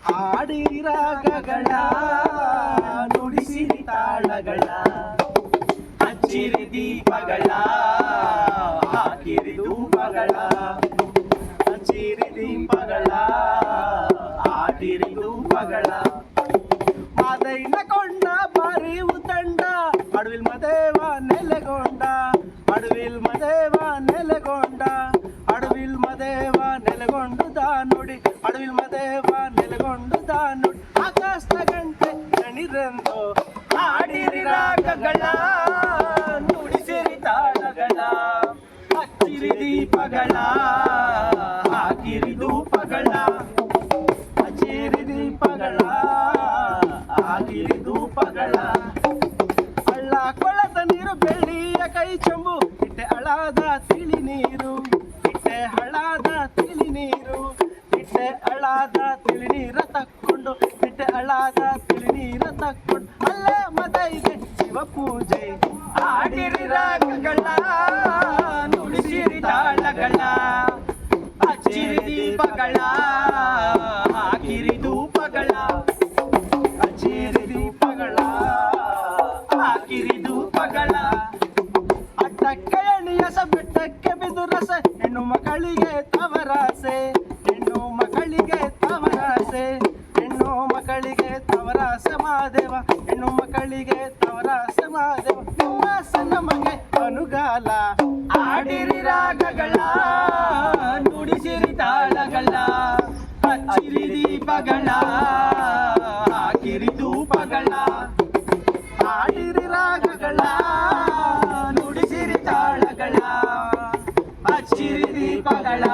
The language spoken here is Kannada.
ಹಾಡಿರಿ ರಾಗಗಳ ನುಡಿಸಿರಿ ತಾಳಗಳ ಹಚ್ಚಿರಿ ದೀಪಗಳ ಹಾಕಿರಿ ಧೂಪಗಳ ಹಚ್ಚಿರಿ ದೀಪಗಳ ಹಾಕಿರಿ ಧೂಪಗಳ ಮಾದೈನ ಕೊಂಡ ಬಾರಿವು ತಂಡ ಅಡವಿಲ್ ಮದೇವ ನೆಲೆಗೊಂಡ ಅಡವಿಲ್ ಮದೇವ ನೆಲೆಗೊಂಡ ಅಡವಿಲ್ ಮದೇವ ನೆಲೆಗೊಂಡು ದಾನುಡಿ ಅಡವಿಲ್ ಮದೇವ ನೆಲೆಗೊಂಡು ದಾನುಡಿ ಆಕಾಶದ ಗಂಟೆ ಗಣಿರೆಂದು ಹಾಡಿರಿ ರಾಗಗಳ ನುಡಿಸಿರಿ ತಾಳಗಳ ಹಚ್ಚಿರಿ ದೀಪಗಳ ಹಾಕಿರಿ ಧೂಪಗಳ ಹಚ್ಚಿರಿ ದೀಪಗಳ ಹಾಕಿರಿ ಧೂಪಗಳ ಹಳ್ಳ ಕೊಳದ ನೀರು ಬೆಳ್ಳಿಯ ಕೈ ಚೆಂಬು ಇಟ್ಟೆ ಹಳಾದ ತಿಳಿ ನೀರು ಇಟ್ಟೆ ಹಳಾದ ತಿಳಿ ನೀರು ಇಟ್ಟೆ ಹಳಾದ ತಿಳಿ ನೀರ ತಕ್ಕೊಂಡು ಇಟ್ಟೆ ಹಳಾದ ತಿಳಿ ನೀರ ತಕ್ಕೊಂಡು ಅಲ್ಲೇ ಮತ ಇದೆ ಶಿವ ಪೂಜೆ ಹಾಡಿರಿ ರಾಗಗಳ ನುಡಿಸಿರಿ ತಾಳಗಳ ಹಚ್ಚಿರಿ ದೀಪಗಳ ಹಾಕಿರಿ ಧೂಪಗಳ ಹಚ್ಚಿರಿ ದೀಪಗಳ ಹಾಕಿರಿ ಧೂಪಗಳ ಅಟ್ಟಕ್ಕೆ ಎಣಿಯಸ ಬೆಟ್ಟಕ್ಕೆ ಬಿದು ರಸ ಹೆಣ್ಣು ಮಕ್ಕಳಿಗೆ ತವರಾಸೆ ಹೆಣ್ಣು ಮಕ್ಕಳಿಗೆ ತವರಾಸೆ ಹೆಣ್ಣು ಮಕ್ಕಳಿಗೆ ತವರಾಸೆ ಮಾದೇವ ಹೆಣ್ಣು ಮಕ್ಕಳಿಗೆ ತವರಾಸೆ ಮಾದೇವ ನಿಮ್ಮ ನಮಗೆ ಅನುಗಾಲ ಆಡಿರಿ ರಾಗಗಳ ನುಡಿಸಿರಿ ತಾಳಗಳ ಹಚ್ಚಿರಿ ದೀಪಗಳ ಹಾಕಿರಿ ಧೂಪಗಳ ಆಡಿರಿ ರಾಗಗಳ ನುಡಿಸಿರಿ ತಾಳಗಳ ಹಚ್ಚಿರಿ ದೀಪಗಳ